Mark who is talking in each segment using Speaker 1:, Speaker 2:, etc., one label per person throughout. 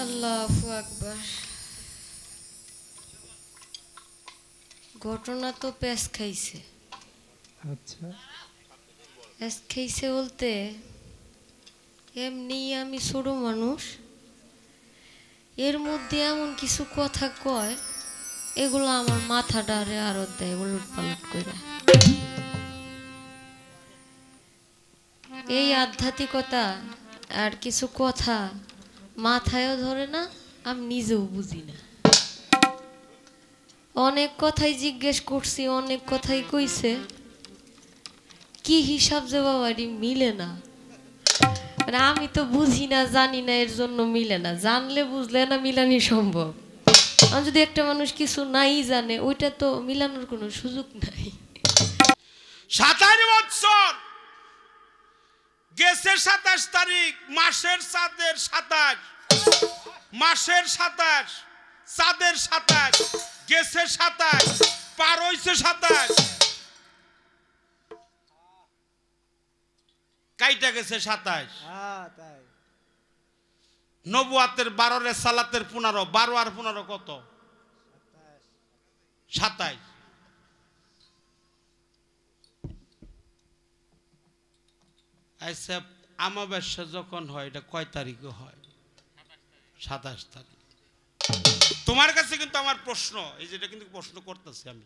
Speaker 1: আল্লাহু আকবার। ঘটনা তো পেস খাইছে।
Speaker 2: আচ্ছা,
Speaker 1: পেস খাইছে বলতে এমনি আমি ছোট মানুষ, এর মধ্যে এমন কিছু কথা কয় এগুলো আমার মাথাটারে আরো দেয় উলট পালট করে। এই আধ্যাত্মিকতা আর কিছু কথা মাথায়ও ধরে না, আমি নিজেও বুঝি না। অনেক কথাই জিজ্ঞেস করছি, অনেক কথাই কইছে, কি হিসাব যে বাবারি মিলে না। মানে আমি তো বুঝি না, জানি না, এর জন্য মিলে না। জানলে বুঝলে না মিলানি সম্ভব। আর যদি একটা মানুষ কিছু নাই জানে, ওইটা তো মিলানোর কোনো সুযোগ নাই।
Speaker 3: 27 বছর গেছে, 27 তারিখ মাসের চাঁদের 27, মাসের 27, চাঁদের 27, গেছে 27, পার হইছে 27, কাইটা গেছে 27। নবুয়াতের 12 রে সালাতের 15, 12 আর 15 কত? 27। আচ্ছা, আমাবস্যা যখন হয় এটা কয় তারিখে হয়? 27 তারিখ। তোমার কাছে কিন্তু আমার প্রশ্ন, এই যেটা কিন্তু প্রশ্ন করতেছি আমি,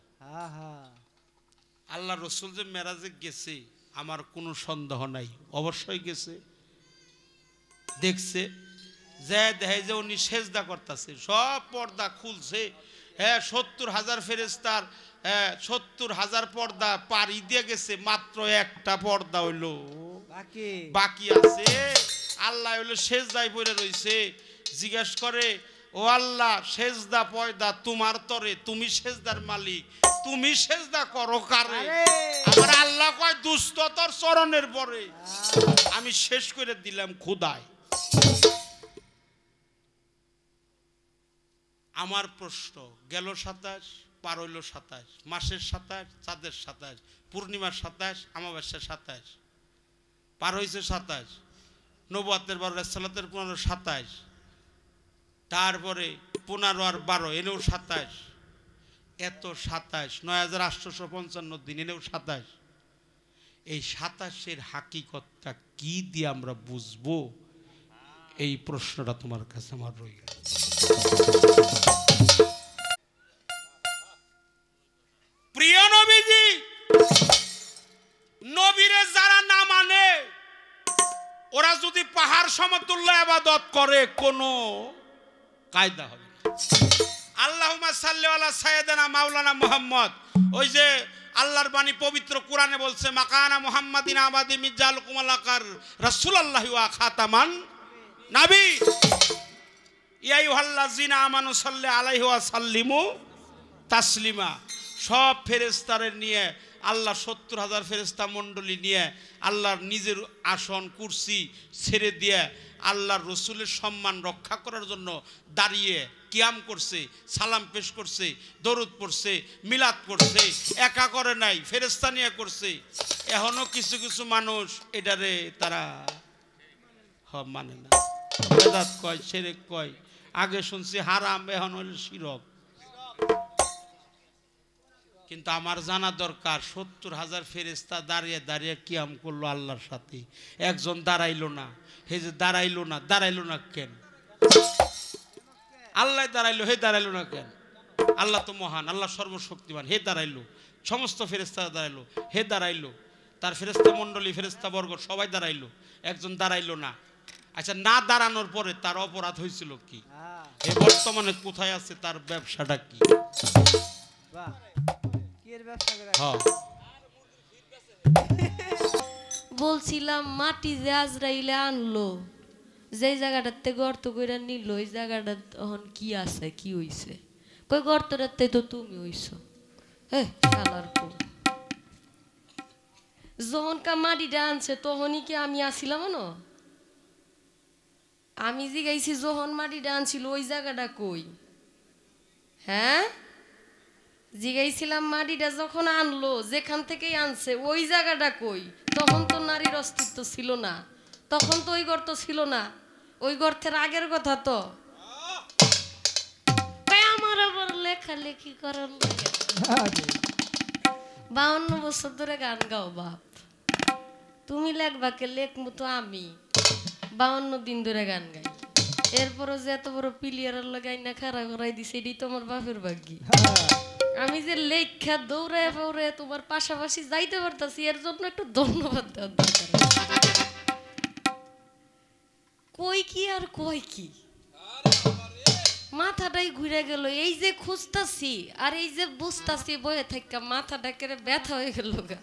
Speaker 3: আল্লাহ রসুল যে মেরাজে গেছে আমার কোনো সন্দেহ নাই, অবশ্যই গেছে। দেখছে যে দেখে যে উনি সেজদা করতেছে, সব পর্দা খুলছে। হ্যাঁ, 70,000 ফেরেস্তার 70,000 পর্দা পাড়ি দিয়ে গেছে, মাত্র একটা পর্দা হইলো বাকি আছে। আল্লাহ হইলো সেজদায় পড়ে রইছে। জিজ্ঞেস করে, ও আল্লাহ, সেজদা পয়দা তোমার তরে, তুমি সেজদার মালিক, তুমি সেজদা করো কারে? আমার আল্লাহ কয়, দুস্থ তোর চরণের পরে। আমি শেষ করে দিলাম খোদায়। আমার প্রশ্ন, গেল 27, পার হইল 27, মাসের 27, চাঁদের 27, পূর্ণিমার 27, আমাবস্যার 27, পার হয়েছে 27, নবুয়াতের 12, সালাতের 15, 27, তারপরে 15 আর 12 এনেও 27, এত 27, 9,855 দিন এনেও 27। এই 27-এর হাকিকতটা কি দিয়ে আমরা বুঝবো? এই প্রশ্নটা তোমার কাছে আমার রয়ে গেল। প্রিয় নবীজি, নবীরে যারা না মানে, ওরা যদি পাহাড় সমতুল্য ইবাদত করে কোনো কায়দা হবে না। আল্লাহুম্মা সাল্লি আলা সাইয়্যিদানা মাওলানা মুহাম্মদ। ওই যে আল্লাহর বাণী পবিত্র কোরআনে বলছে, মাকানা মুহাম্মাদিন আবাদি মিজাল কুমালাকার রাসূলুল্লাহি ওয়া খাতামান নবী, ইয়া আইয়ুহাল্লাযিনা আমানু সাল্লি আলাইহি ওয়া সাল্লিমু তাসলিমা। সব ফেরেশতাদের নিয়ে আল্লাহ 70,000 ফেরেশতা মণ্ডলী নিয়ে আল্লাহর নিজের আসন কুরসি ছেড়ে দিয়ে আল্লাহর রসুলের সম্মান রক্ষা করার জন্য দাঁড়িয়ে কিয়াম করছে, সালাম পেশ করছে, দরুদ পড়ছে, মিলাদ করছে। একা করে নাই, ফেরেশতা নিয়ে করছে। এখনো কিছু কিছু মানুষ এটারে তারা মানে না, বেদাত কয়, শিরক কয়। আগে শুনছি হারাম, এখন হইল শিরক। কিন্তু আমার জানা দরকার, 70,000 ফেরেশতা দাঁড়িয়ে দাঁড়িয়ে কিয়াম করলো আল্লাহর সাথে, একজন দাঁড়াইলো না। হে যে দাঁড়াইলো না, দাঁড়াইলো না কেন? আল্লাহ দাঁড়াইলো, হে দাঁড়াইলো না কেন? আল্লাহ তো মহান, আল্লাহ সর্বশক্তিমান, হে দাঁড়াইলো। সমস্ত ফেরেশতা দাঁড়াইলো, হে দাঁড়াইলো। তার ফেরেশতা মণ্ডলী, ফেরেশতা বর্গ সবাই দাঁড়াইলো, একজন দাঁড়াইলো না। আচ্ছা, না দাঁড়ানোর পরে তার অপরাধ হয়েছিল কি? এ বর্তমানে কোথায় আছে, তার ব্যবসাটা কি?
Speaker 1: বলছিলাম মাটি যে আজরাইলে আনলো, যে জায়গাটাতে গর্ত করে নিল, ওই জায়গাটা তখন কি আছে, কি হইছে? কই গর্তটাতে তো তুমি হইছো। যখন কা মাটিটা আনছে তখনই কি আমি আসিলাম না? আমি জিগাইছি যখন মাটিটা আনছিল ওই জায়গাটা কই? হ্যাঁ, জিগাইছিলাম মাটিটা যখন আনলো, যেখান থেকেই আনছে ওই জায়গাটা কই? তখন তো নারীর অস্তিত্ব ছিল না, তখন তো ওই গর্ত ছিল না, ওই গর্তের আগের কথা তো। লেখালেখি করার লাগে?
Speaker 2: আরে
Speaker 1: 52 বছর ধরে গান গাও বাপ, তুমি লেখবা কে? লেখমু তো আমি 52 দিন ধরে গান গাই, এরপরও যে এত বড় প্লেয়ারের লাগাই না খাড়া করাই দিছে, এটাই তোমার বাপের ভাগ্যি। আমি যে লেখা দৌড়ায় ফৌড়ায় তোমার পাশাপাশি যাইতে পারতাছি, এর জন্য একটু ধন্যবাদ দেওয়ার দরকার। কই কি আর কই কি, মাথাটাই ঘুরে গেল। এই যে খুঁজতাছি আর এই যে বুঝতাছি বয়ে থাকা, মাথাটা কেড়ে ব্যথা হয়ে গেল গা,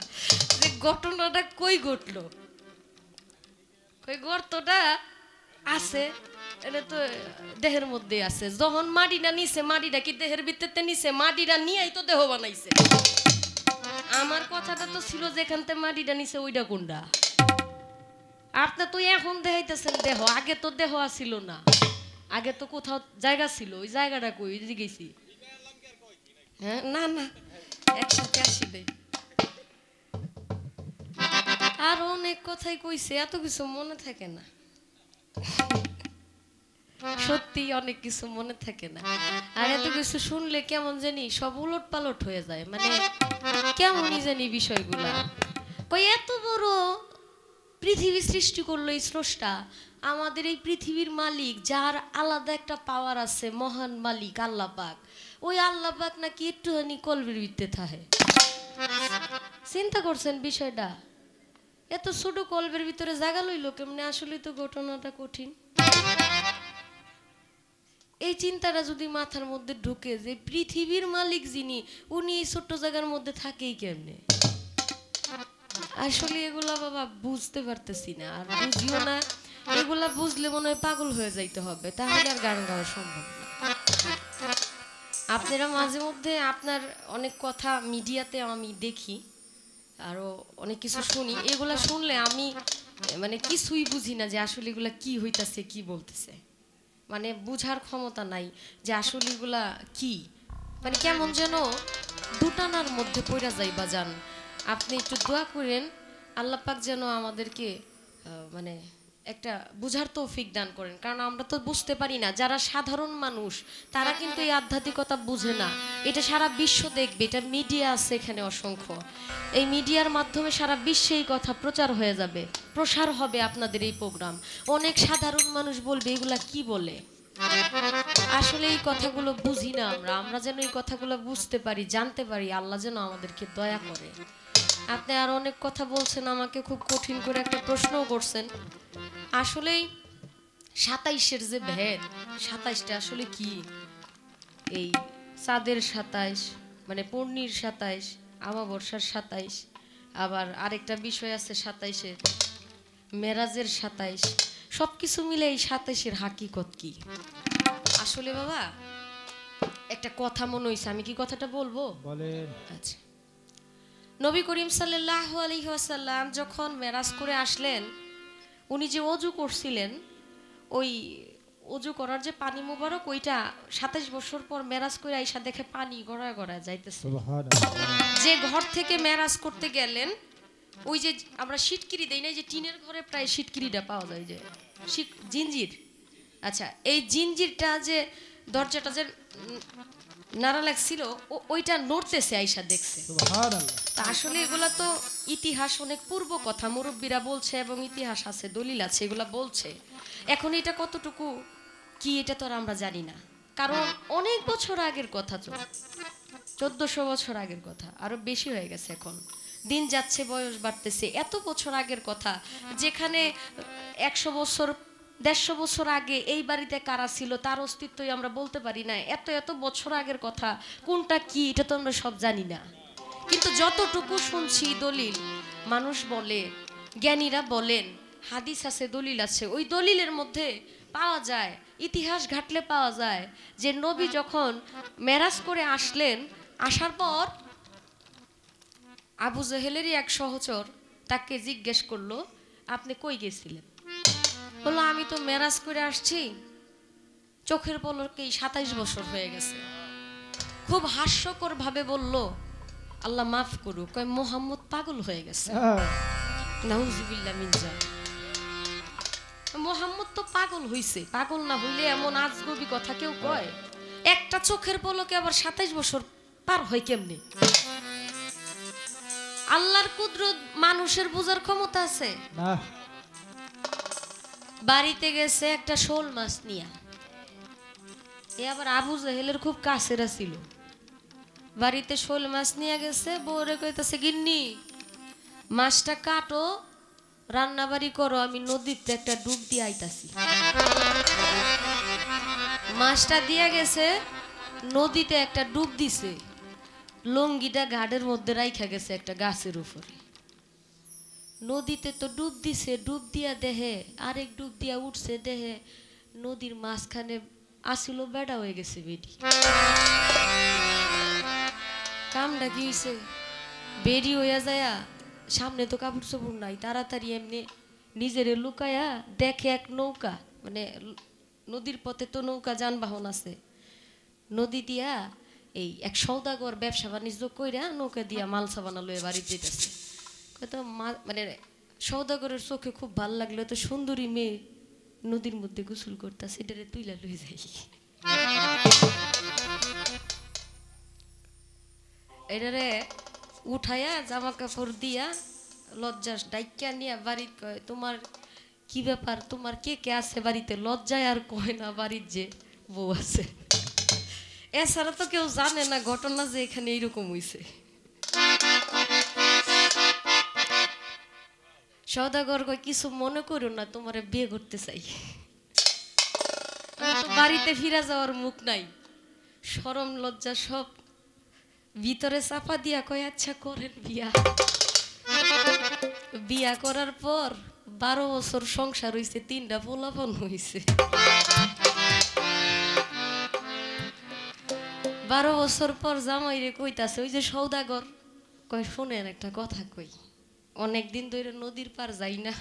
Speaker 1: যে ঘটনাটা কই ঘটলো। কই গর্তটা আছে, এটা তো দেহের মধ্যে আছে। যখন মাটিটা নিছে, মাটিটা কি দেহের ভিতরতে নিছে? মাটিটা নিয়েই তো দেহ বানাইছে। আমার কথাটা তো ছিল যেখান থেকে মাটিটা নিছে ওইটা কোনটা? আপনি তো এখন দেখাইতেছেন দেহ, আগে তো দেহ আসিল না, আগে তো কোথাও জায়গা ছিল, ওই জায়গাটা কই জিজ্ঞেসি? হ্যাঁ না না, একসাথে আসি দেই। আর অনেক কথাই কইছে, এত কিছু মনে থাকে না, সত্যি অনেক কিছু মনে থাকে না। আর এত কিছু শুনলে কেমন জানি সব উলট পালট হয়ে যায়, মানে কেমনই জানি বিষয়গুলা। কই এত বড় পৃথিবী সৃষ্টি করলো এই স্রষ্টা, আমাদের এই পৃথিবীর মালিক, যার আলাদা একটা পাওয়ার আছে, মহান মালিক আল্লাহ পাক। ওই আল্লাহ পাক নাকি একটুখানি কলবের ভিতরে থাকে। চিন্তা করছেন বিষয়টা? এত ছোট কলবের ভিতরে জায়গা লইল কেমনে? আসলে তো ঘটনাটা কঠিন। এই চিন্তাটা যদি মাথার মধ্যে ঢুকে যে পৃথিবীর মালিক যিনি, উনি এই ছোট্ট জায়গার মধ্যে থাকেই কেমনে? আসলে এগুলা বাবা বুঝতে পারতেছি না, আর বুঝিও না। এগুলা বুঝলে মনে হয় পাগল হয়ে যাইতে হবে, তাহলে আর গান গাওয়া সম্ভব না। আপনারা মাঝে মধ্যে আপনার অনেক কথা মিডিয়াতে আমি দেখি, আরো অনেক কিছু শুনি, এগুলা শুনলে আমি মানে কিছুই বুঝি না যে আসলে এগুলা কি হইতাছে, কি বলতেছে। মানে বুঝার ক্ষমতা নাই যে আসলে এগুলা কি, মানে কেমন যেন দুটানার মধ্যে পড়া যাই বা যান। আপনি একটু দোয়া করেন আল্লাহ পাক যেন আমাদেরকে মানে একটা বুঝার তৌফিক দান করেন, কারণ আমরা তো বুঝতে পারি না। যারা সাধারণ মানুষ তারা কিন্তু এই আধ্যাত্মিকতা বুঝে না। এটা সারা বিশ্ব দেখবে, এটা মিডিয়া আছে এখানে অসংখ্য, এই মিডিয়ার মাধ্যমে সারা বিশ্বে এই কথা প্রচার হয়ে যাবে, প্রসার হবে আপনাদের এই প্রোগ্রাম। অনেক সাধারণ মানুষ বলবে এগুলা কি বলে। আসলে এই কথাগুলো বুঝি না আমরা যেন এই কথাগুলো বুঝতে পারি, জানতে পারি, আল্লাহ যেন আমাদেরকে দয়া করে। আপনি আর অনেক কথা বলছেন, আমাকে খুব কঠিন করে একটা প্রশ্নও করছেন। আসলেই 27-এর যে ভেদ, 27টা আসলে কি? এই চাঁদের 27, মানে পূর্ণির 27, আমাবর্ষার 27, আবার আরেকটা বিষয় আছে 27-এ মেরাজের 27, সবকিছু মিলে এই 27-এর হাকিকত কি? আসলে বাবা একটা কথা মনে হইছে, আমি কি কথাটা বলবো?
Speaker 2: বলেন।
Speaker 1: আচ্ছা, নবী করিম সাল্লাল্লাহু আলাইহি ওয়াসাল্লাম যখন মেরাজ করে আসলেন, উনি যে ওযু করছিলেন, ওই ওযু করার যে পানি মোবারক, ওইটা 27 বছর পর মেরাজ করে আইসা দেখে পানি গড়ায় গড়ায় যাইতেছে।
Speaker 2: সুবহানাল্লাহ।
Speaker 1: যে ঘর থেকে মেরাজ করতে গেলেন, ওই যে আমরা সিটকিরি দেই না, যে টিনের ঘরে প্রায় সিটকিরিটা পাওয়া যায়, যে জিঞ্জির। আচ্ছা, এই জিঞ্জিরটা যে দরজাটা যে নাড়া লাগছিল, ওইটা নড়তেছে, আইসা দেখছে।
Speaker 2: সুবহানাল্লাহ।
Speaker 1: তা আসলে এগুলা তো ইতিহাস, অনেক পূর্ব কথা, মুরব্বীরা বলছে এবং ইতিহাস আছে, দলিল আছে, এগুলা বলছে। এখন এটা কতটুকু কি এটা তো আর আমরা জানি না, কারণ অনেক বছর আগের কথা, তো 1400 বছর আগের কথা, আরো বেশি হয়ে গেছে। এখন দিন যাচ্ছে, বয়স বাড়তেছে, এত বছর আগের কথা, যেখানে 100 বছর 150 বছর আগে এই বাড়িতে কারা ছিল তার অস্তিত্বই আমরা বলতে পারি না। এত এত বছর আগের কথা, কোনটা কি এটা তো আমরা সব জানি না। কিন্তু যতটুকু শুনছি দলিল, মানুষ বলে, জ্ঞানীরা বলেন, হাদিস আছে, দলিল আছে, ওই দলিলের মধ্যে পাওয়া যায়, ইতিহাস ঘাটলে পাওয়া যায় যে নবী যখন মেরাজ করে আসলেন, আসার পর আবু জেহেলেরই এক সহচর তাকে জিজ্ঞেস করলো, আপনি কই গেছিলেন? বললো, আমি তো মেরাজ করে আসছি, চোখের পলকেই 27 বছর হয়ে গেছে। খুব হাস্যকর ভাবে বলল, আল্লাহ মাফ করুক, কয় মোহাম্মদ পাগল হয়ে গেছে। নাউজুবিল্লাহ মিন যালিক। মোহাম্মদ তো পাগল হইছে, পাগল না হইলে এমন আজগবি কথা কেউ কয়? একটা চোখের পলকে আবার 27 বছর পার হয় কেমনে? আল্লাহর কুদরত মানুষের বোঝার ক্ষমতা আছে?
Speaker 2: না।
Speaker 1: বাড়িতে গেছে একটা শোল মাছ নিয়া, এ আবার আবু জাহেলের খুব কাছের ছিল। বাড়িতে শোল মাছ নিয়ে গেছে, বউরে কইতাছে গিন্নি মাছটা কাটো, রান্না বাড়ি করো, আমি নদীতে একটা ডুব দিয়ে আইতাছি। মাছটা দিয়ে গেছে, নদীতে একটা ডুব দিছে, লঙ্গিটা ঘাটের মধ্যে রাইখা গেছে একটা গাছের উপরে। নদীতে তো ডুব দিছে, ডুব দিয়া দেহে আরেক ডুব দিয়া উঠছে, দেহে নদীর মাঝখানে আসিল বেড়া হয়ে গেছে বেডি। কামটা কি হইছে? বেরি হইয়া যায়া, সামনে তো কাপড় চোপড় নাই, তাড়াতাড়ি এমনি নিজেরে লুকায়া দেখে এক নৌকা, মানে নদীর পথে তো নৌকা যানবাহন আছে, নদী দিয়া এই এক সওদাগর ব্যবসা বাণিজ্য কইরা নৌকা দিয়া মাল সাবানা লয়ে বাড়ি যেতেছে। তো মানে সওদাগরের চোখে খুব ভাল লাগলো, তো সুন্দরী মেয়ে নদীর মধ্যে গোসল করতেছে, এটারে তুইলা লয়ে যাই। এটারে উঠাইয়া জামা কাপড় দিয়া লজ্জা ডাইকা নিয়ে বাড়িতে কয়, তোমার কি ব্যাপার, তোমার কে কে আছে বাড়িতে? লজ্জায় আর কয় না বাড়ির যে বউ আছে। এছাড়া তো কেউ জানে না ঘটনা যে এখানে এইরকম হইছে। সওদাগর কয়, কিছু মনে করো না, তোমারে বিয়ে করতে চাই। বাড়িতে ফিরা যাওয়ার মুখ নাই, শরম লজ্জা সব ভিতরে চাপা দিয়া কয়, আচ্ছা করেন বিয়া। বিয়া করার পর 12 বছর সংসার হইছে, 3টা পোলাপান হইছে। 12 বছর পর জামাইরে কইতাছে, ওই যে সওদাগর কয়, শোনেন একটা কথা কই, অনেকদিন ধরে নদীর পার যাই না,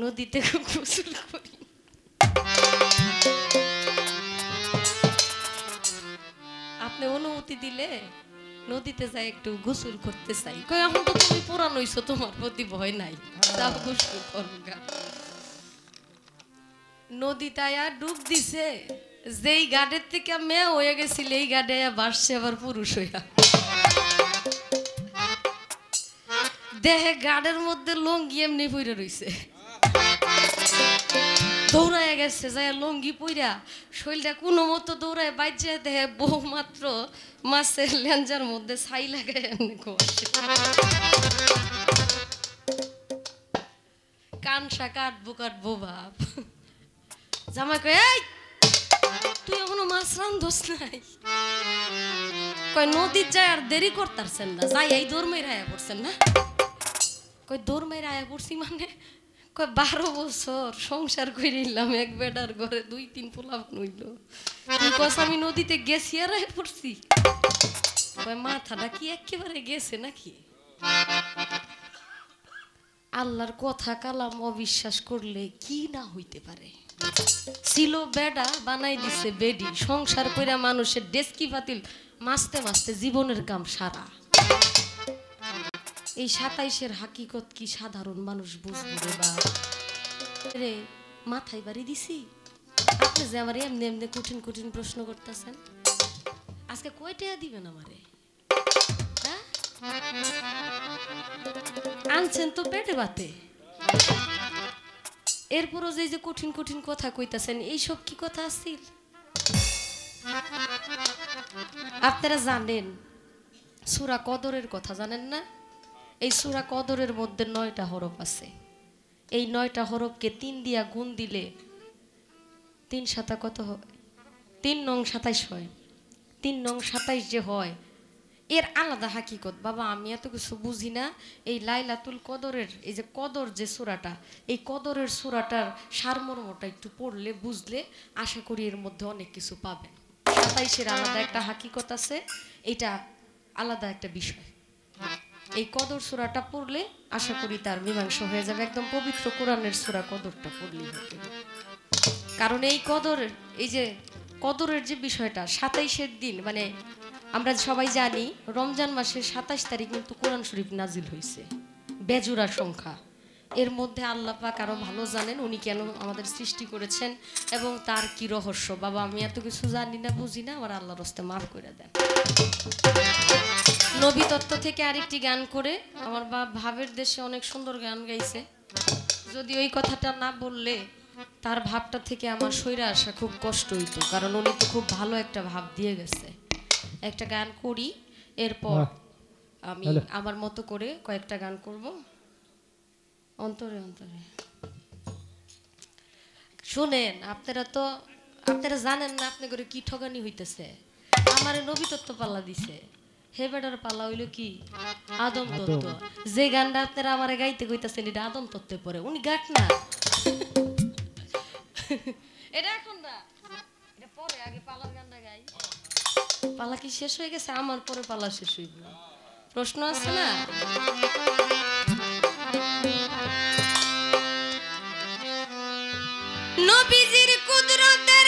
Speaker 1: নদীতে গোসল করি, আপনি অনুমতি দিলে নদীতে যাই একটু গোসল করতে চাই। কই, এখন তো তুমি পুরান হইছো, তোমার প্রতি ভয় নাই, যাও গোসল করগা। নদীতে আয়া ডুব দিছে, যেই গাড়ের থেকে মেয়ে হয়ে গেছিল এই গাড়ে বাসছে আবার পুরুষ হইয়া। দেহে গাড়ের মধ্যে লঙ্গি এমনি পইরা রইছে, দৌড়াইয়া গেছে, যায় লঙ্গি পইরা শরীরটা কোনো মতো দৌড়ায় বাইজে, দেহে বউ মাত্র মাছের লেঞ্জার মধ্যে ছাই লাগায় এমনি কানসা কাটবো বাপ। জামাই কয়, এই তুই এখনো মাছ রান্ধস নাই? কয়, নদীর যায় আর দেরি করতারছেন না, যাই এই দৌড় মেরে আয়া পড়ছেন না? কয়, দৌড় মেরে আয়া পড়ছি মানে? কয়, 12 বছর সংসার করে নিলাম, এক বেডার ঘরে 2-3 পোলাপ নইল, তুই কস আমি নদীতে গেছি আর আয়া পড়ছি? কয়, মাথাটা কি একেবারে গেছে নাকি? আল্লাহর কথা কালাম অবিশ্বাস করলে কি না হইতে পারে। ছিল বেডা, বানাই দিছে বেডি, সংসার কইরা মানুষের ডেস্কি পাতিল মাসতে মাসতে জীবনের কাম সারা। এই 27-এর হাকিকত কি সাধারণ মানুষ বুঝবে রে বা রে? মাথায় বাড়ি দিছি। আপনি যে আমার এমনি এমনি কঠিন কঠিন প্রশ্ন করতেছেন, আজকে কয় টাকা দিবেন আমারে? আনছেন তো পেটে বাতে, এরপরও যে যে কঠিন কঠিন কথা কইতাছেন, এইসব কি কথা আছিল? আপনারা জানেন সূরা কদরের কথা জানেন না? এই সূরা কদরের মধ্যে 9টা হরফ আছে। এই 9টা হরফকে 3 দিয়া গুণ দিলে 3 7 কত হয়? 3 নং 27 হয়। 3 নং 27 যে হয়, এর আলাদা হাকিকত। বাবা আমি এত কিছু বুঝি না, এই লাইলাতুল কদরের এই যে কদর যে সূরাটা, এই কদরের সূরাটার সারমর্মটা একটু পড়লে বুঝলে আশা করি এর মধ্যে অনেক কিছু পাবেন। 27-এর আলাদা একটা হাকিকত আছে, এটা আলাদা একটা বিষয়। এই কদর সূরাটা পড়লে আশা করি তার মীমাংসা হয়ে যাবে। একদম পবিত্র কোরআনের সূরা কদরটা পড়লেই হবে। কারণ এই কদরের এই যে কদরের যে বিষয়টা, 27-এর দিন, মানে আমরা সবাই জানি রমজান মাসের 27 তারিখ কিন্তু কোরআন শরীফ নাজিল হয়েছে, বেজোড়া সংখ্যা। এর মধ্যে আল্লাহ পাক আরো ভালো জানেন উনি কেন আমাদের সৃষ্টি করেছেন এবং তার কি রহস্য। বাবা আমি এত কিছু জানি না বুঝি না, আমার আল্লাহর রাস্তে মাফ করে দেন। নবী তত্ত্ব থেকে আরেকটি গান করে আমার ভাবের দেশে অনেক সুন্দর গান গাইছে, যদি ওই কথাটা না বললে তার ভাবটা থেকে আমার সইরা আসা খুব কষ্ট হইতো, কারণ উনি তো খুব ভালো একটা ভাব দিয়ে গেছে। একটা গান করি, এরপর আমি আমার মতো করে কয়েকটা গান করব। অন্তরে অন্তরে শুনেন, আপনারা জানেন না আপনি করে কি ঠগানি হইতেছে। আমার নবী তত্ত্ব পাল্লা দিছে, হে বেটার পাল্লা হইল কি আদম তত্ত্ব। যে গানটা আপনারা আমার গাইতে কইতাছেন এটা আদম তত্ত্বে পড়ে, উনি গাক না। এটা এখন না, এটা পরে, আগে পালার গানটা গাই। পালা কি শেষ হয়ে গেছে? আমার পরে পালা শেষ হইব। প্রশ্ন আছে না? নবীজির কুদরতের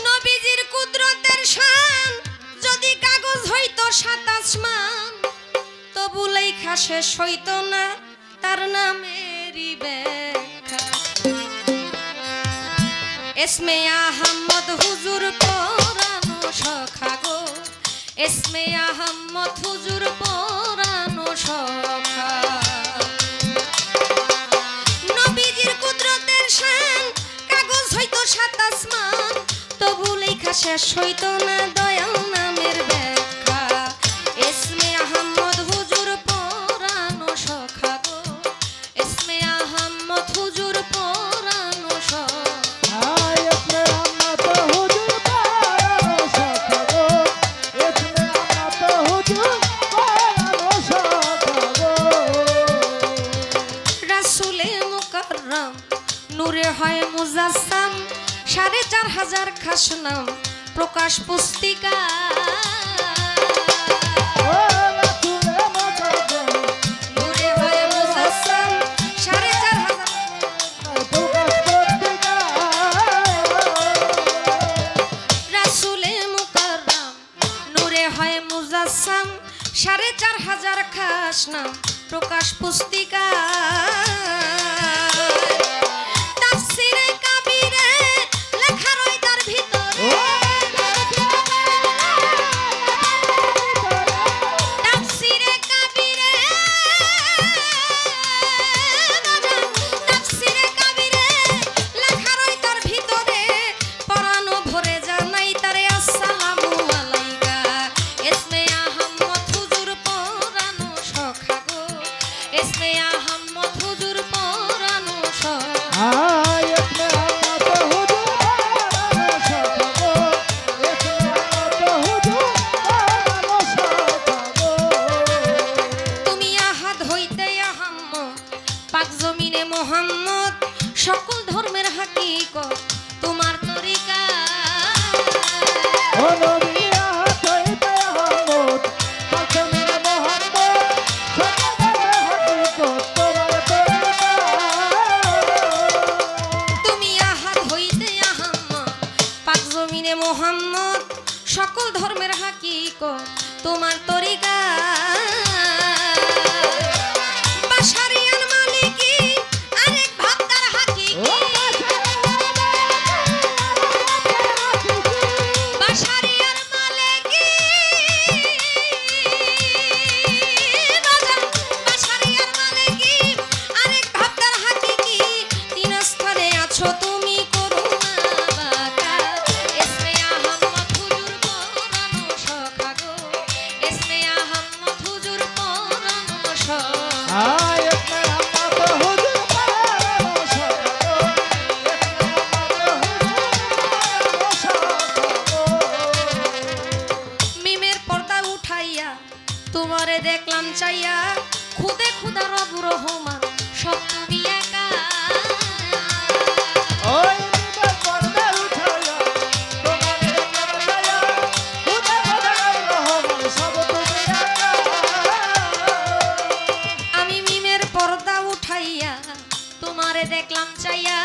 Speaker 1: নবীজির কুদরতের শান যদি কাগজ হইতো ৭ আসমান, তবু লেখা শেষ হইতো না তার নামেরই ব্যাখ্যা। এসমে আহমদ হুজুর পরানো সখা গো, এসমে আহমদ হুজুর পরানো সখা। নবীজির কুদরতের শান কাগজ হইতো ৭ আসমান, তবু লেখা শেষ হইতো না দয়াল নামের ব্যাখ্যা। এসমে আহমদ হুজুর পরানো সখা গো, এসমে আহমদ হুজুর পরানো সখা। রাসূলে মুকাররম নূরে হয় মুজাসসাম, ৪৫০০ খাস নাম প্রকাশ পুস্তিকা। নূরে হয় মুজাসসাম ৪৫০০ খাস নাম প্রকাশ পুস্তিকা। তাফসীরে কাবীরে লেখা রয় তার ভিতরে, তাফসীরে কাবীরে, তাফসীরে কাবীরে লেখা রয় তার ভিতরে, পরানো ভরে জানাই তারে আসসালামু আলাইকা। এসমে আহমদ হুজুর পরানো সখা গো, এসমে আহমদ হুজুর পরানো সখা। তুমি আহাদ হইতে আহম্মদ, পাক জমিনে মোহাম্মদ, সকল ধর্মের হাকিকত তোমার তরিকা। তুমি আহাদ হইতে আহম্মদ, পাক জমিনে মোহাম্মদ, সকল ধর্মের হাকিকত তোমার তরিকা। বাশারিয়ার মালিকি আরেক ভাবদার হাকিকি, বাশারিয়ার মালিকি, বাশারিয়ার মালিকি আরেক ভাবদার হাকিকি। ৩ স্তরে আছো তুমি করুণা বাঁকা। এসমে আহমদ হুজুর পরানো সখা গো, এসমে আহমদ হুজুর পরানো সখা। মিমের পর্দা উঠাইয়া তোমারে দেখলাম চাইয়া, খুদে খুদা রব রহমান সব তুমি একা। আমি মিমের পর্দা উঠাইয়া তোমারে দেখলাম চাইয়া,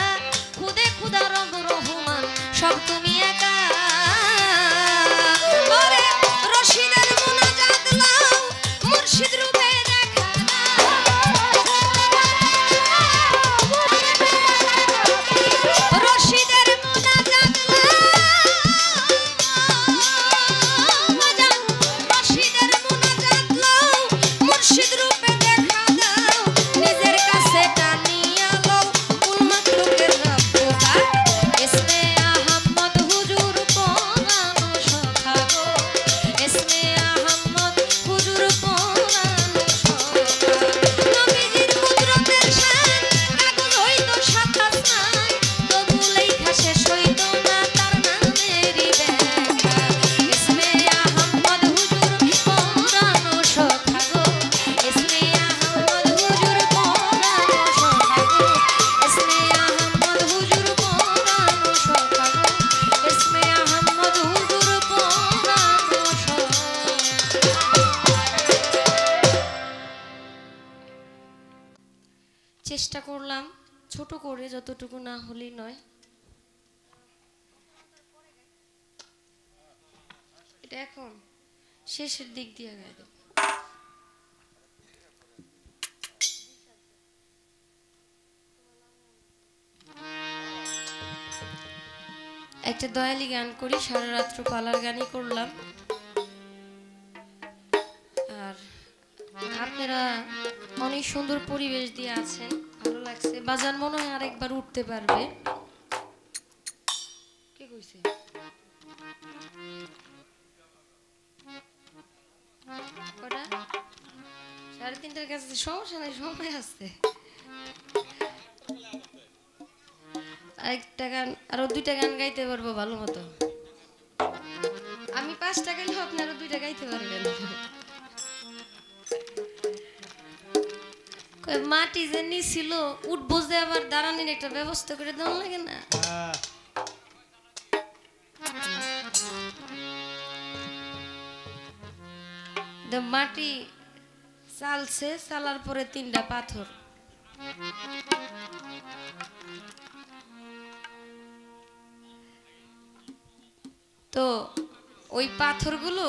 Speaker 1: খুদে খুদা চেষ্টা করলাম ছোট করে, যতটুকু না হলেই নয়। এটা এখন শেষের দিক দিয়ে গায়ে দেব। একটা দয়ালি গান করি, সারা রাত্র পালার গানই করলাম। আর আপনারা অনেক সুন্দর পরিবেশ দিয়ে আছেন, ভালো লাগছে। বাজান মনে হয় আরেকবার উঠতে পারবে। কে কইছে? কটা? 3:30টার কাছে সমস্যা নাই, সময় আছে। আরেকটা গান, আরো 2টা গান গাইতে পারবো ভালো মতো। আমি 5টা গাইলেও আপনি আরো 2টা গাইতে পারবেন। মাটি যে নিছিল উঠবো যে, আবার দাঁড়ানির একটা ব্যবস্থা করে দেওয়া লাগে না? মাটি চালছে, চালার পরে 3টা পাথর। তো ওই পাথরগুলো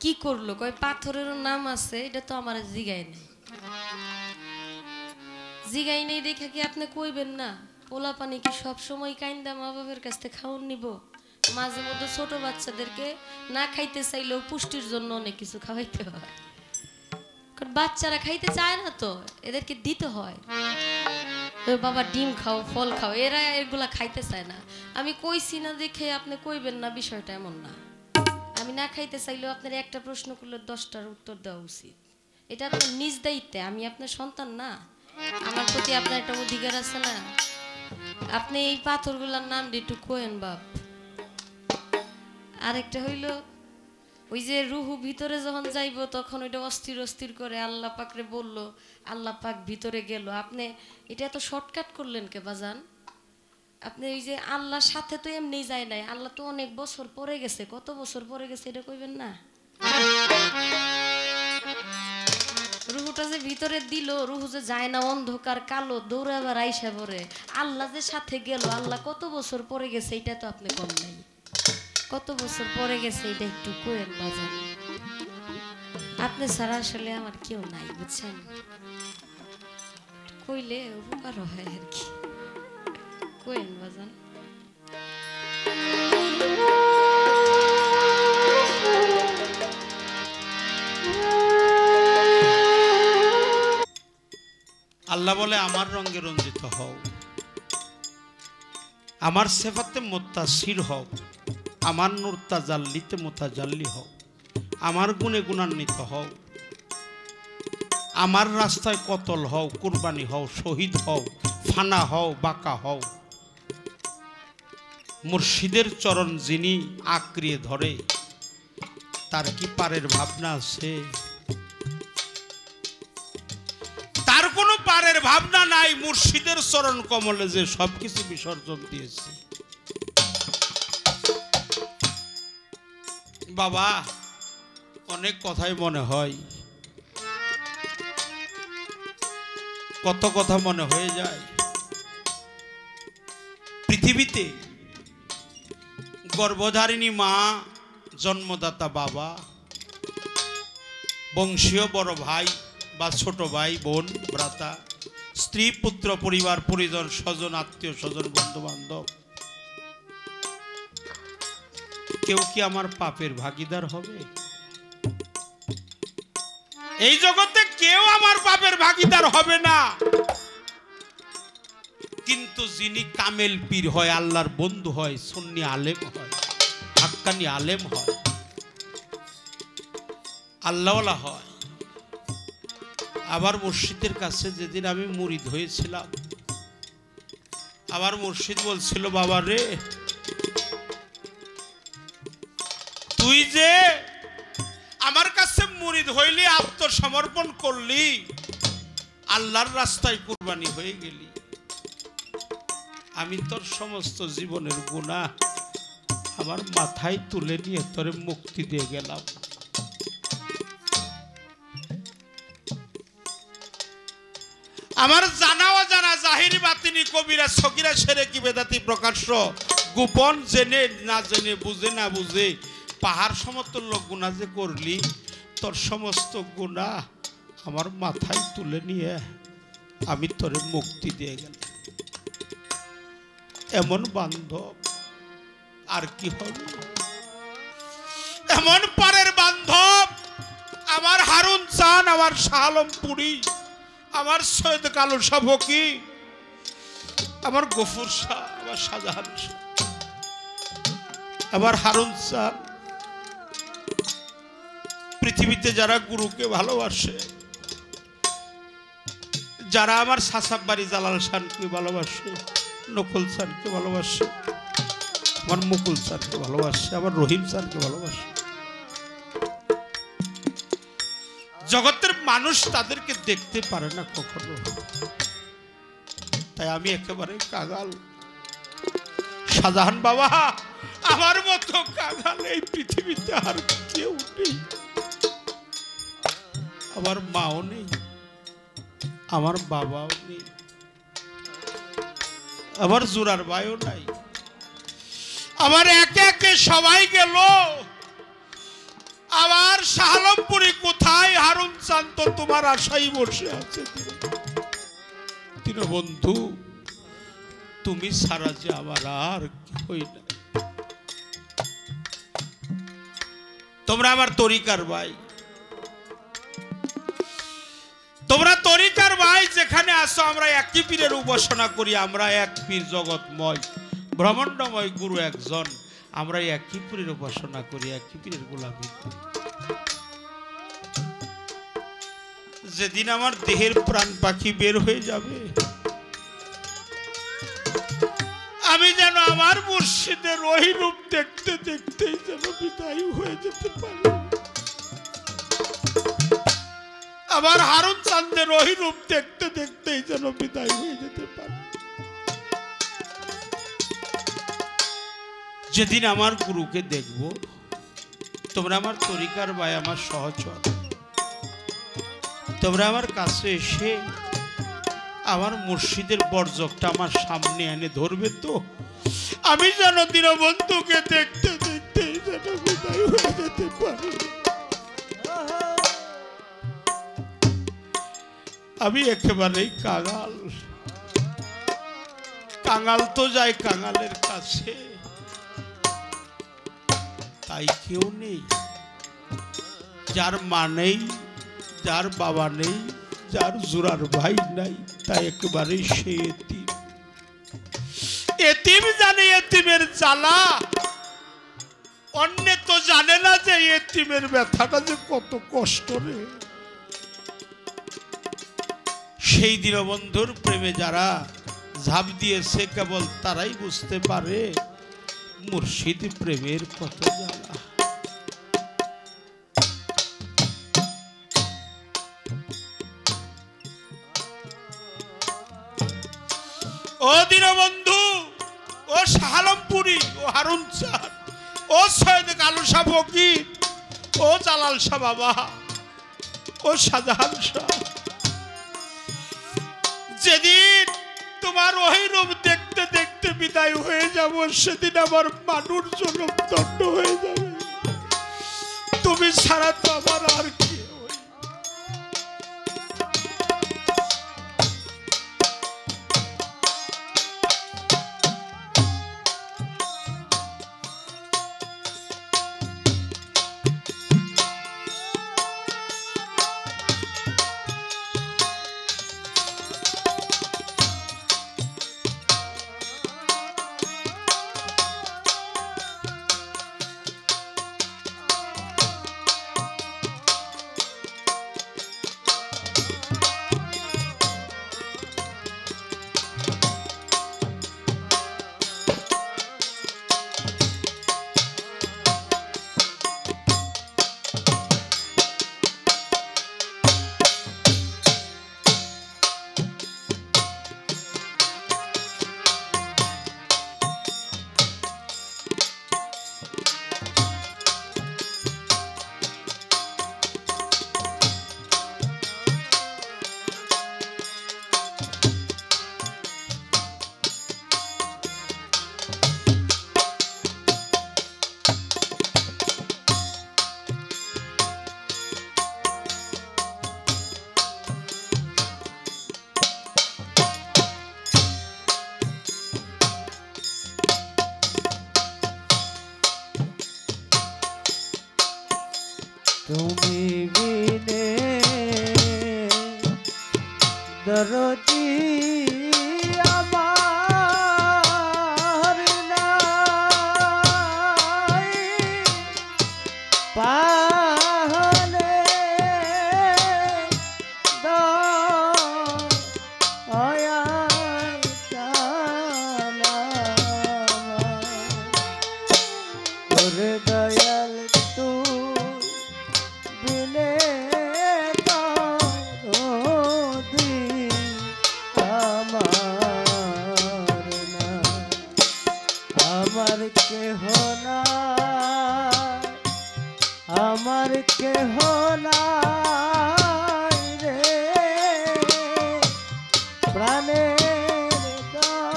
Speaker 1: কি করলো, কয় পাথরেরও নাম আছে, এটা তো আমার জিগাই নেই। জিগাই নেই দেখে কি আপনি কইবেন না? পোলা পানি কি সব সময় কাইন্দা মা বাবার কাছ থেকে খাওয়ান নিব? মাঝে মধ্যে ছোট বাচ্চাদেরকে না খাইতে চাইলেও পুষ্টির জন্য অনেক কিছু খাওয়াইতে হয়, কারণ বাচ্চারা খাইতে চায় না, তো এদেরকে দিতে হয়। বাবা ডিম খাও, ফল খাও, এরা এগুলা খাইতে চায় না। আমি কইছি না দেখে আপনি কইবেন না, বিষয়টা এমন না। আমি না খাইতে চাইলেও আপনার একটা প্রশ্ন করলে 10টার উত্তর দেওয়া উচিত। এটা আপনার নিজ দায়িত্বে। আমি আপনার সন্তান না? আমার প্রতি আপনার একটা অধিকার আছে না? আপনি এই পাথরগুলার নাম দিয়ে একটু কোয়েন বাপ। আরেকটা হইল, ওই যে রুহু ভিতরে যখন যাইব তখন ওইটা অস্থির অস্থির করে আল্লাহ পাকরে বলল, আল্লাহ পাক ভিতরে গেল। আপনি এটা এত শর্টকাট করলেন কে বাজান? আপনি ওই যে আল্লাহর সাথে তো এমনি যায় নাই, আল্লাহ তো অনেক বছর পরে গেছে। কত বছর পরে গেছে এটা কইবেন না? রুহুটা যে ভিতরে দিল, রুহু যে যায় না, অন্ধকার কালো, দৌড়ে আবার আইসা পড়ে। আল্লাহ যে সাথে গেল, আল্লাহ কত বছর পরে গেছে এটা তো আপনি কম নাই। কত বছর পরে গেছে এটা একটু কোয়েন বাজান। আপনি ছাড়া আসলে আমার কেউ নাই, বুঝছেন? কইলে উপকার হয় আর কি। কোয়েন বাজান।
Speaker 3: আল্লাহ বলে, আমার রঙে রঞ্জিত হও, আমার সেফাতে মুত্তাসির হও, আমার নূর তাজাল্লিতে মুতাজাল্লি হও, আমার গুণে গুণান্বিত হও, আমার রাস্তায় কতল হও, কুরবানি হও, শহীদ হও, ফানা হও, বাঁকা হও। মুর্শিদের চরণ যিনি আঁকড়িয়ে ধরে, তার কি পারের ভাবনা আছে? তার কোনো পারের ভাবনা নাই। মুর্শিদের চরণ কমলে যে সবকিছু বিসর্জন দিয়েছে। বাবা, অনেক কথাই মনে হয়, কত কথা মনে হয়ে যায়। পৃথিবীতে গর্ভধারিণী মা, জন্মদাতা বাবা, বংশীয় বড় ভাই বা ছোট ভাই, বোন, ভ্রাতা, স্ত্রী, পুত্র, পরিবার, পরিজন, স্বজন, আত্মীয় স্বজন, বন্ধু বান্ধব, কেউ কি আমার পাপের ভাগীদার হবে? এই জগতে কেউ আমার পাপের ভাগীদার হবে না। কিন্তু যিনি কামেল পীর হয়, আল্লাহর বন্ধু হয়, সুন্নি আলেম হয়, হাক্কানি আলেম হয়, আল্লাহওয়ালা হয়। আবার মুর্শিদের কাছে যেদিন আমি মুরিদ হয়েছিলাম, আবার মুর্শিদ বলছিল, বাবা রে, তুই যে আমার কাছে মুরিদ হইলি, আত্মসমর্পণ করলি, আল্লাহর রাস্তায় কুরবানি হয়ে গেলি, আমি তোর সমস্ত জীবনের গুনাহ আমার মাথায় তুলে নিয়ে তোরে মুক্তি দিয়ে গেলাম। আমার জানা অজানা জাহিরি বাতিনি কবিরা সগিরা সেরে কি বেদাতি প্রকাশ্য গোপন জেনে না জেনে বুঝে না বুঝে পাহাড় সমতুল্য গুনাহ যে করলি তোর সমস্ত গুনাহ আমার মাথায় তুলে নিয়ে আমি তোরে মুক্তি দিয়ে গেলাম। এমন বান্ধব আর কি হবে? এমন পারের বান্ধব আমার হারুন চান, আমার শাহ আলমপুরি, আমার সৈয়দ কালু শাহ ফকির, আমার গফুর শাহ, আমার শাহজাহান শাহ, আমার হারুন চান। পৃথিবীতে যারা গুরুকে ভালোবাসে, যারা আমার সাসাববাড়ি জালাল শানকে ভালোবাসে, নকুল চানকে ভালোবাসে, আমার মুকুল চানকে ভালোবাসে, আমার রহিম চানকে ভালোবাসে, জগতের মানুষ তাদেরকে দেখতে পারে না কখনো। তাই আমি একেবারে কাঙাল। শাহজাহান বাবা, আমার মতো কাঙাল এই পৃথিবীতে আর কেউ নেই। আমার মাও নেই, আমার বাবাও নেই, আমার জোরার ভাইও নাই। আমার একে একে সবাই গেল। আমার শাহ আলমপুরি কোথায়? হারুন চান তো তোমার আশাই বসে আছে। বন্ধু, তুমি সারা যে আমার আর কেউই নাই। তোমরা আমার তরিকার ভাই, তোমরা তরিকার ভাই। যেখানে আসো আমরা একই পীরের উপাসনা করি। আমরা এক পীর, জগৎময় ব্রহ্মাণ্ডময় গুরু একজন। আমরা একই পীরের উপাসনা করি, একই পীরের গোলামি করি। যেদিন আমার দেহের প্রাণ পাখি বের হয়ে যাবে, আমি যেন আমার মুর্শিদের ওই রূপ দেখতে দেখতেই যেন বিদায় হয়ে যেতে পারি। আমার হারুন চাঁদের ওই রূপ দেখতে দেখতেই যেন বিদায় হয়ে যেতে পারে। যেদিন আমার গুরুকে দেখব, তোমরা আমার তরিকার ভাই, আমার সহচর, তোমরা আমার কাছে এসে আমার মুর্শিদের বর্জকটা আমার সামনে এনে ধরবে তো আমি যেন দীনবন্ধুকে দেখতে দেখতেই যেন বিদায় হয়ে যেতে পারি। আমি একেবারেই কাঙাল। কাঙাল তো যায় কাঙালের কাছে, তাই কেউ নেই। যার মা নেই, যার বাবা নেই, যার জোরার ভাই নাই, তাই একেবারেই সে এতিম। এতিম জানে এতিমের জ্বালা, অন্য তো জানে না যে এতিমের ব্যথাটা যে কত কষ্ট রে। সেই দীনবন্ধুর প্রেমে যারা ঝাঁপ দিয়েছে, কেবল তারাই বুঝতে পারে মুর্শিদ প্রেমের কত জ্বালা। ও দীনবন্ধু, ও শাহ আলমপুরি, ও হারুন চাঁদ, ও সৈয়দ কালু শাহ ফকির, ও জালাল শাহ বাবা, ও শাহজাহান শাহ, যেদিন তোমার ওই রূপ দেখতে দেখতে বিদায় হয়ে যাব, সেদিন আমার মানুষ জনম দণ্ড হয়ে যাবে। তুমি ছাড়া তো আমার আর কি।
Speaker 4: তুমি বিনে দরদি আমার নাই পাহলে ওরে দয়াল তুই বিনে দরদি আমার না আমার কেহ নাই আমার কেহ নাই রে প্রাণের দয়া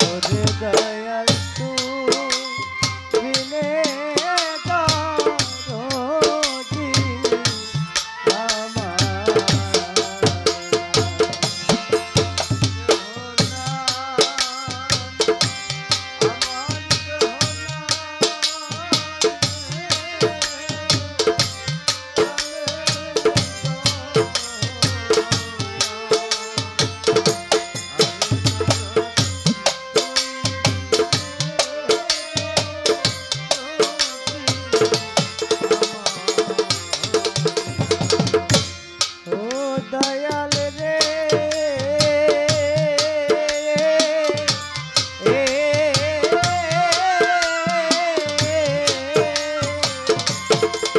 Speaker 4: ওরে দয়াল তুই বিনে দরদি আমার ও দয়াল রে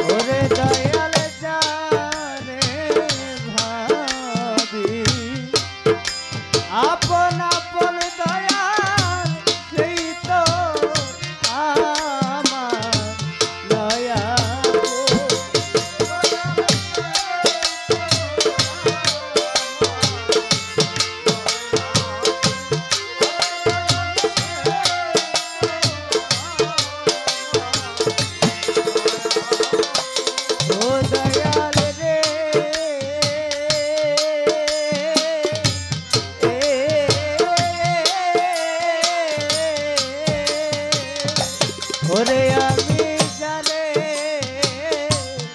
Speaker 4: ওরে দয়াল জানে ভাবি আপন আপন দয়াল সেই তো আমার দয়া ও দয়াল রে ওরে আমি জানে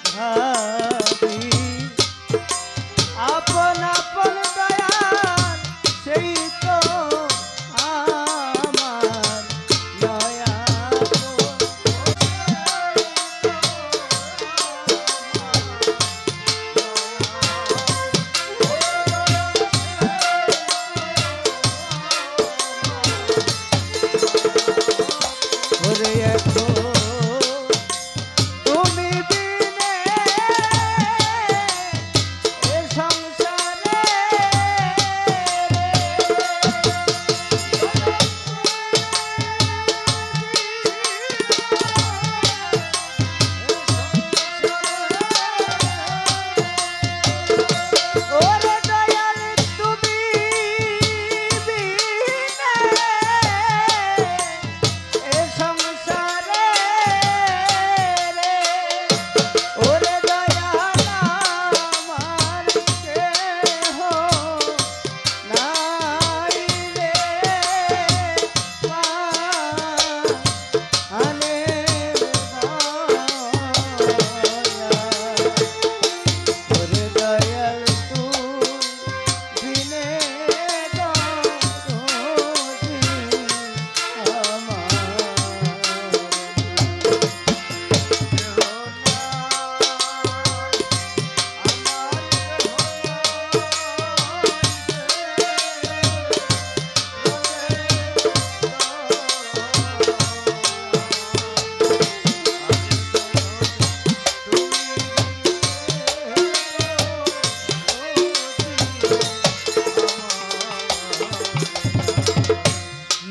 Speaker 4: ভাবি আপন আপন দয়াল সেই তো আমার দয়া ওরে এখন তুমি বিনে এ সংসারে ওরে দয়াল তুমি বিনে এ সংসারে রে ওরে দয়াল আমার কেহ নাই রে প্রাণের দয়া ওরে দয়াল তুই বিনে দরদি আমার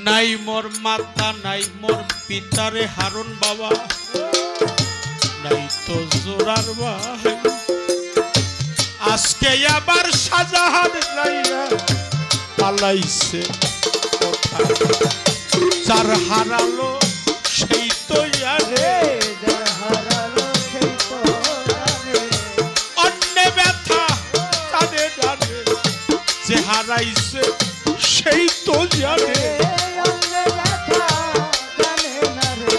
Speaker 3: নাই মোর মাতা নাই মোর পিতারে হারুন বাবা নাই তো জোরার ভাই আজকে আবার শাহজাহান লাইয়া পালাইছে কোথায় যার হারালো সেই তো জানে
Speaker 4: যার হারালো সেই তো জানে
Speaker 3: অন্য ব্যথা জানে জানে যে হারাইছে সেই তো জানে
Speaker 4: অন্য ব্যথা জানে না রে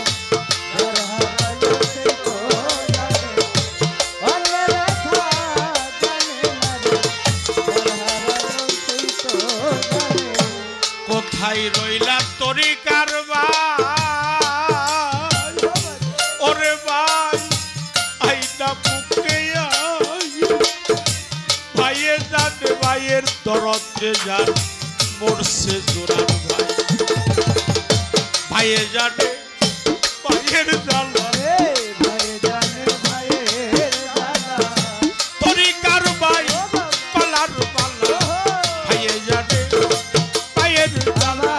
Speaker 3: যে যার মরছে জোরার ভাই ভাইয়ে জানে ভাইয়ের জ্বালা তরিকার ভাই পালার পালা ভাইয়ে জানে ভাইয়ের জ্বালা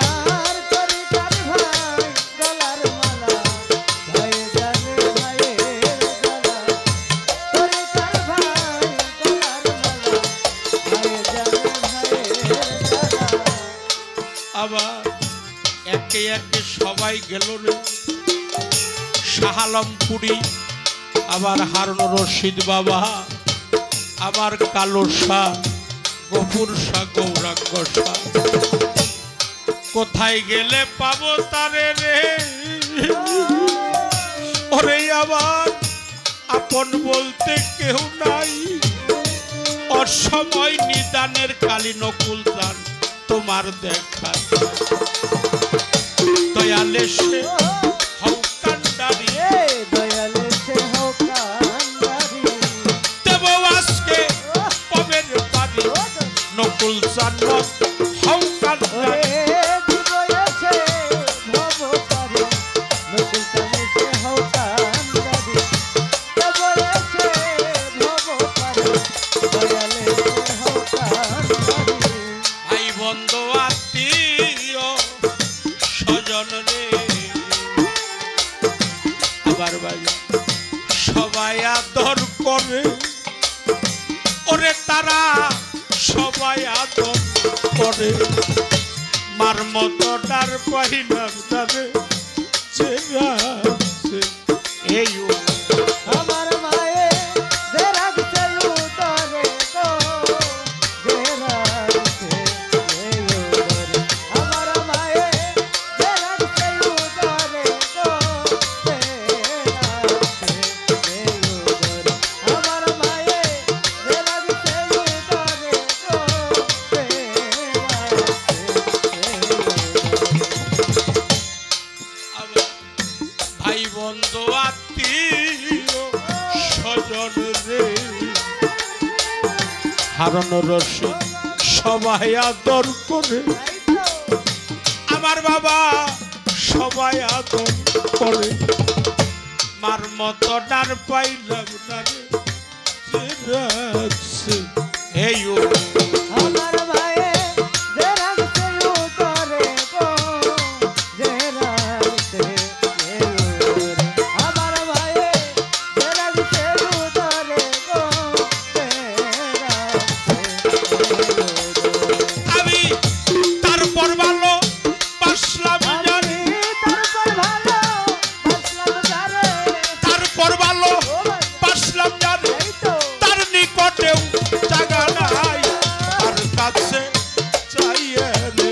Speaker 3: আবার একে একে সবাই গেল রে শাহ আলমপুরি আবার হারুন রশিদ বাবা আবার কালো শাহ গফুর শাহ গৌরাঙ্গ শাহ কোথায় গেলে পাবো তারে রে ওরে আবার আপন বলতে কেউ নাই অসময় নিদানের কালী নকুল দান তোমার দেখা দয়ালে সে হৌকান্ডারি দেব আজকে পবের বাড়ি নকুল জান্নাত হৌকান্ডারি ভাই বন্ধু আত্মীয় স্বজন রে আবার ভাই সবাই আদর করে ওরে তারা সবাই আদর করে মার মতো ডার পাইলাম তারে এই
Speaker 4: আমার মায়ে যে রাখছে উদরে গো যে রাখছে এই উদরে আমার মায়ে যে রাখছে উদরে গো যে রাখছে এই উদরে আমার মায়ে যে রাখছে উদরে গো যে রাখছে
Speaker 3: ভাই বন্ধু আত্মীয় স্বজন রে হারুন রশিদ সবাই আদর করে আমার বাবা সবাই আদর করে মার মতো ডার পাইলাম না রে যে রাখছে এই
Speaker 4: আমার মায়ে যে রাখছে উদরে গো যে রাখছে এই উদরে আমার মায়ে যে রাখছে উদরে গো যে রাখছে
Speaker 3: আমি তারপর ভালো বাসলাম জানি
Speaker 4: তারপর ভালো বাসলাম জারে
Speaker 3: তারপর ভালো বাসলাম জানি
Speaker 4: এই তো
Speaker 3: তার নিকটেও জায়গা নাই তার কাছে চাইয়ে রে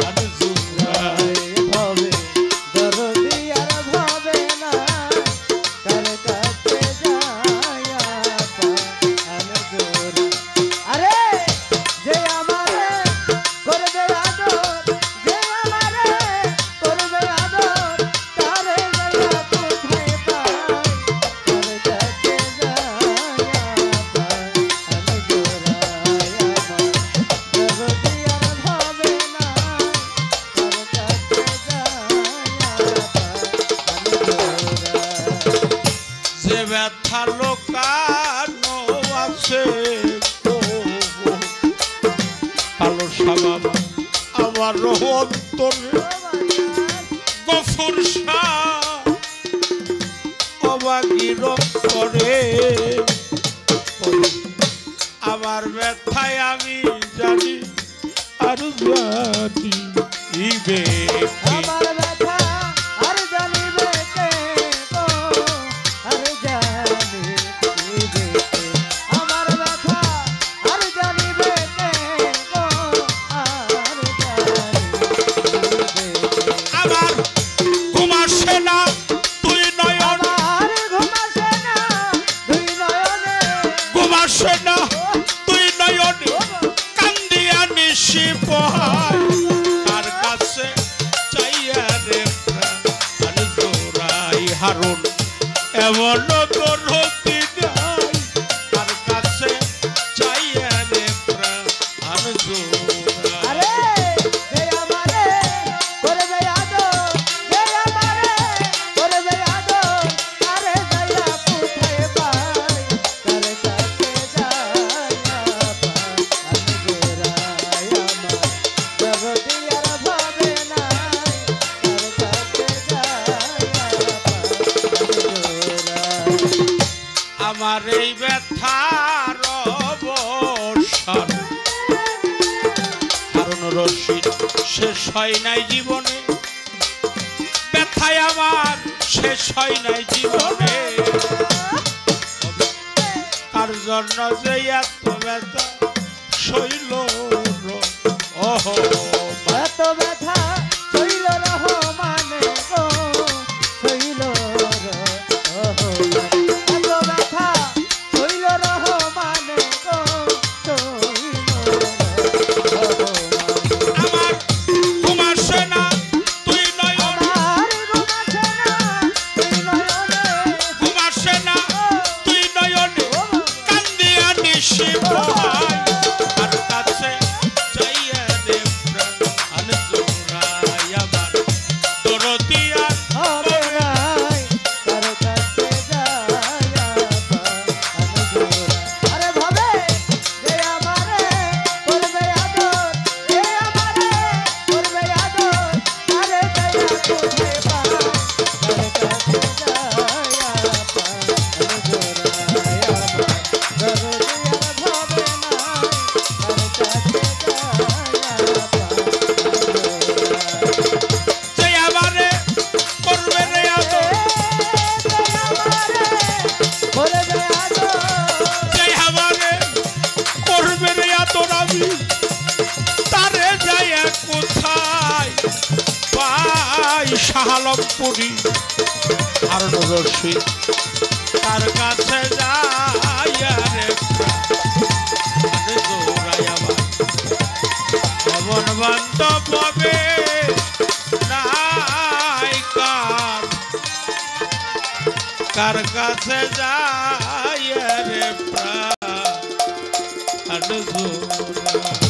Speaker 3: আর জুমরাই
Speaker 4: ভবে দরদি আর ভবে না তার কাছে যায়া পান আরে যে আমারে করবে আদর যে আমারে করবে আদর তারে যায়া কোথায় পাই তার কাছে যায়া পান দরদি আর ভবে না তার কাছে
Speaker 3: যে ব্যথা লোকানো আছে গো, কালো সাবাবা আমার অন্তরে গফুর শাহ অবাগির করে আমার ব্যথায় আমি জানি আর জানি ইবে
Speaker 4: আমার ব্যথা আর জানিবে কে গো আর জানিবে কে আমার ব্যথা আর জানিবে কে গো আর জানিবে কে
Speaker 3: আমার ঘুম আসে না তুই নয়ন
Speaker 4: আমার ঘুম আসে না দুই নয়নে
Speaker 3: ঘুম আসে না তুই নয়ন কান্দিয়া নিশি পোহায় তার কাছে চাইয়া রে প্রাণ জোড়াই হারুন এমন দরদি নাই তার কাছে চাইয়া রে প্রাণ জোড়াই আমার এই ব্যথার অবসান হারুন রশিদ শেষ হয় নাই জীবনে ব্যথায় আমার শেষ হয় নাই জীবনে কার জন্য যে এত ব্যথা শৈল ওহো
Speaker 4: এত ব্যথা শৈল রহমানে গো শৈল রহমানে এত ব্যথা শৈল রহমানে গো শৈল রহমানে
Speaker 3: আমার তোমার সেনা তুই নয়নে
Speaker 4: আমার ঘুমাছে না তুই নয়নে
Speaker 3: তোমার সেনা তুই নয়নে কান্দিয়া নিশি ভাই আর কাছে চাইয়া রে প্রাণ আনজোরাই আমার দরদিয়া
Speaker 4: হবে নাই কারো কাছে যায়া আরে ভাবে যে আমারে করবে আদর যে আমারে করবে আদর আরে যায়া কোথায় পাই কারো কাছে যায়া ভাবে নাই কারো কাছে
Speaker 3: যে আমারে করবে রে আদর যে আমারে করবে রে আদর আমি তারে যাইয়া কোথায় পাই শাহালমপুরি হারুন রশিদ তার কাছে যাইয়া রে প্রাণ জোড়াই আমার এমন বান্ধব পাবে নাই কার কাছে যাইয়া রে প্রাণ জোড়াই